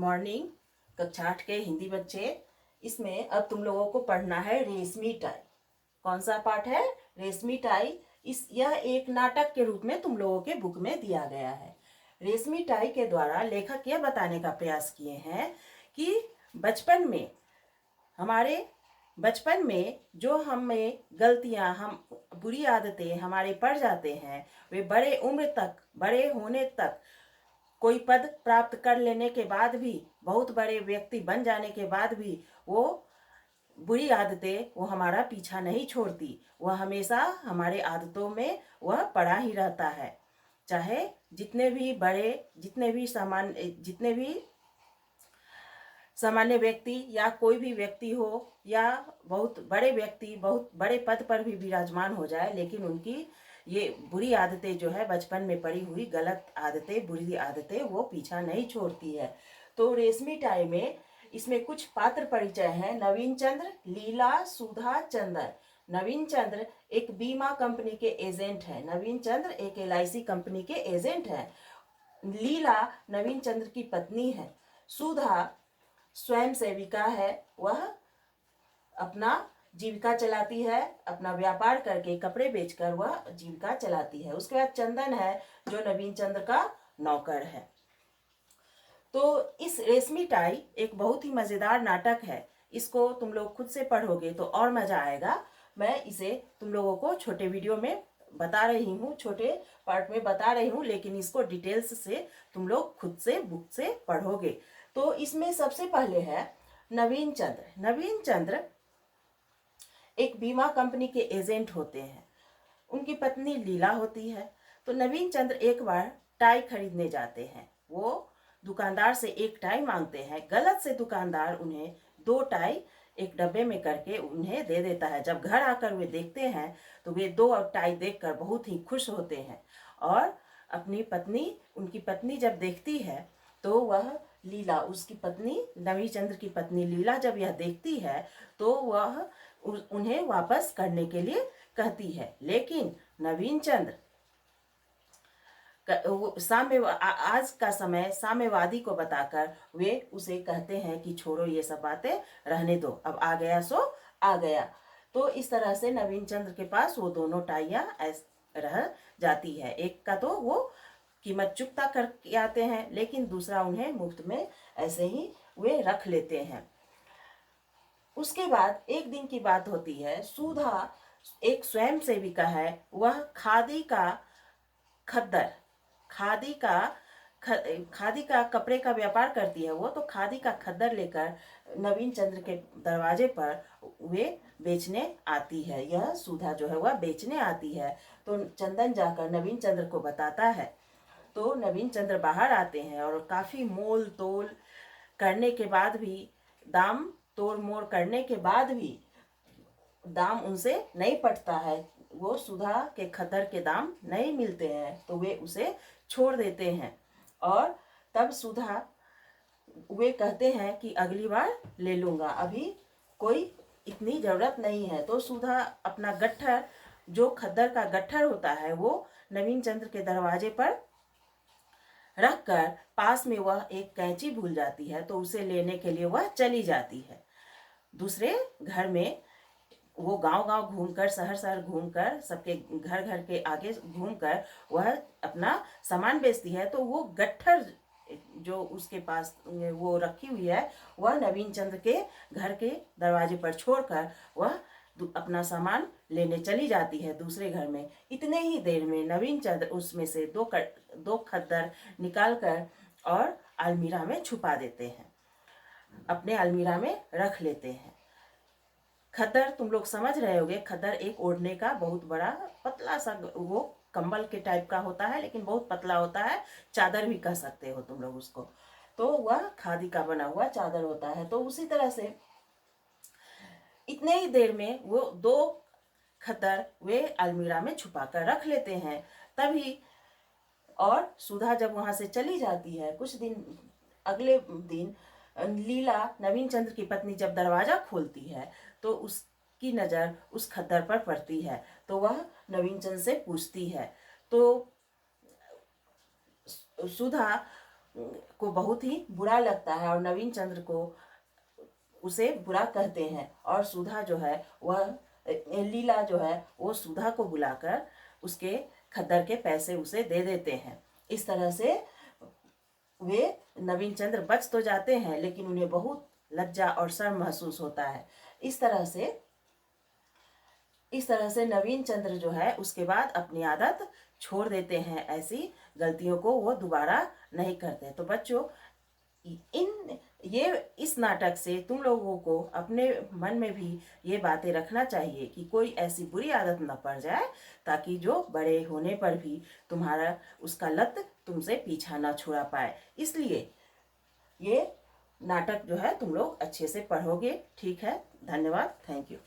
Morning. कक्षा 8 के हिंदी बच्चे, इसमें अब तुम लोगों को पढ़ना है रेशमी टाई। कौन सा पाठ है? रेशमी टाई। यह एक नाटक के रूप में तुम लोगों के बुक में दिया गया है। रेशमी टाई के द्वारा लेखक यह बताने का प्रयास किए हैं कि हमारे बचपन में जो हमें गलतियां, हम बुरी आदतें हमारे पड़ जाते हैं, वे बड़े होने तक, कोई पद प्राप्त कर लेने के बाद भी, बहुत बड़े व्यक्ति बन जाने के बाद भी वो बुरी आदतें वो हमारा पीछा नहीं छोड़ती। वह हमेशा हमारे आदतों में वह पड़ा ही रहता है। चाहे जितने भी सामान्य व्यक्ति या कोई भी व्यक्ति हो, या बहुत बड़े पद पर भी विराजमान हो जाए, लेकिन उनकी ये बुरी आदतें जो है, बचपन में पड़ी हुई गलत आदतें, बुरी आदतें, वो पीछा नहीं छोड़ती है। तो रेशमी टाई में इसमें कुछ पात्र परिचय हैं। नवीन चंद्र, लीला, सुधा, चंदन। नवीन चंद्र एक बीमा कंपनी के एजेंट है। नवीन चंद्र एक LIC कंपनी के एजेंट है। लीला नवीन चंद्र की पत्नी है। सुधा स्वयं सेविका है। वह अपना जीविका चलाती है, अपना व्यापार करके, कपड़े बेचकर वह जीविका चलाती है। उसके बाद चंदन है, जो नवीन चंद्र का नौकर है। तो इस रेशमी टाई एक बहुत ही मजेदार नाटक है। इसको तुम लोग खुद से पढ़ोगे तो और मजा आएगा। मैं इसे तुम लोगों को छोटे वीडियो में बता रही हूँ, छोटे पार्ट में बता रही हूँ, लेकिन इसको डिटेल्स से तुम लोग खुद से बुक से पढ़ोगे। तो इसमें सबसे पहले है नवीन चंद्र। नवीन चंद्र एक बीमा कंपनी के एजेंट होते हैं। उनकी पत्नी लीला होती है। तो नवीन चंद्र एक बार टाई खरीदने जाते हैं। वो दुकानदार से एक टाई मांगते हैं। गलत से दुकानदार उन्हें 2 टाई एक डब्बे में करके उन्हें दे देता है। जब घर आकर वे देखते हैं तो वे 2 टाई देखकर बहुत ही खुश होते हैं। और उनकी पत्नी जब देखती है तो वह लीला, उसकी पत्नी, नवीन चंद्र की पत्नी लीला जब यह देखती है तो वह उन्हें वापस करने के लिए कहती है। लेकिन नवीन चंद्र आज का समय साम्यवादी को बताकर वे उसे कहते हैं कि छोड़ो, ये सब बातें रहने दो, अब आ गया सो आ गया। तो इस तरह से नवीन चंद्र के पास वो दोनों टाइयां रह जाती है। एक का तो वो कीमत चुकता करके आते हैं, लेकिन दूसरा उन्हें मुफ्त में ऐसे ही वे रख लेते हैं। उसके बाद एक दिन की बात होती है। सुधा एक स्वयं सेविका है। वह खादी का कपड़े का व्यापार करती है। वो तो खादी का खद्दर लेकर नवीन चंद्र के दरवाजे पर वे बेचने आती है। यह सुधा जो है वह बेचने आती है। तो चंदन जाकर नवीन चंद्र को बताता है। तो नवीन चंद्र बाहर आते हैं और काफी मोल तोल करने के बाद भी, दाम तोड़ मोड़ करने के बाद भी दाम उनसे नहीं पटता है। वो सुधा के खद्दर के दाम नहीं मिलते हैं तो वे उसे छोड़ देते हैं। और तब वे कहते हैं कि अगली बार ले लूंगा, अभी कोई इतनी जरूरत नहीं है। तो सुधा अपना गट्ठर, जो खद्दर का गट्ठर होता है, वो नवीन चंद्र के दरवाजे पर रखकर पास में वह एक कैंची भूल जाती है। तो उसे लेने के लिए वह चली जाती है। दूसरे घर में वो गांव-गांव घूमकर, शहर-शहर घूमकर, सबके घर-घर के आगे घूमकर वह अपना सामान बेचती है। तो वो गट्ठर जो उसके पास वो रखी हुई है, वह नवीन चंद्र के घर के दरवाजे पर छोड़कर वह अपना सामान लेने चली जाती है दूसरे घर में। इतने ही देर में नवीन चंद्र उसमें से 2 खद्दर निकालकर और अलमीरा में छुपा देते हैं, अपने अलमीरा में रख लेते हैं। खद्दर तुम लोग समझ रहे होगे। खद्दर एक ओढ़ने का बहुत बड़ा पतला सा, वो कंबल के टाइप का होता है, लेकिन बहुत पतला होता है। चादर भी कह सकते हो तुम लोग उसको। तो वह खादी का बना हुआ चादर होता है। तो उसी तरह से इतने ही देर में वो 2 खद्दर वे अलमीरा में छुपा कर रख लेते हैं। तभी और सुधा जब वहां से चली जाती है, अगले दिन लीला, नवीन चंद्र की पत्नी, जब दरवाजा खोलती है तो उसकी नजर उस खद्दर पर पड़ती है। तो वह नवीन चंद्र से पूछती है। तो सुधा को बहुत ही बुरा लगता है और नवीन चंद्र को उसे बुरा कहते हैं। और सुधा जो है वह लीला जो है वो सुधा को बुलाकर उसके खद्दर के पैसे उसे दे देते हैं। इस तरह से वे नवीन चंद्र बच तो जाते हैं, लेकिन उन्हें बहुत लज्जा और शर्म महसूस होता है। इस तरह से नवीन चंद्र जो है उसके बाद अपनी आदत छोड़ देते हैं, ऐसी गलतियों को वो दोबारा नहीं करते। तो बच्चों, इस नाटक से तुम लोगों को अपने मन में भी ये बातें रखना चाहिए कि कोई ऐसी बुरी आदत न पड़ जाए, ताकि जो बड़े होने पर भी तुम्हारा उसका लत तुमसे पीछा न छुड़ा पाए। इसलिए ये नाटक जो है तुम लोग अच्छे से पढ़ोगे। ठीक है, धन्यवाद, थैंक यू।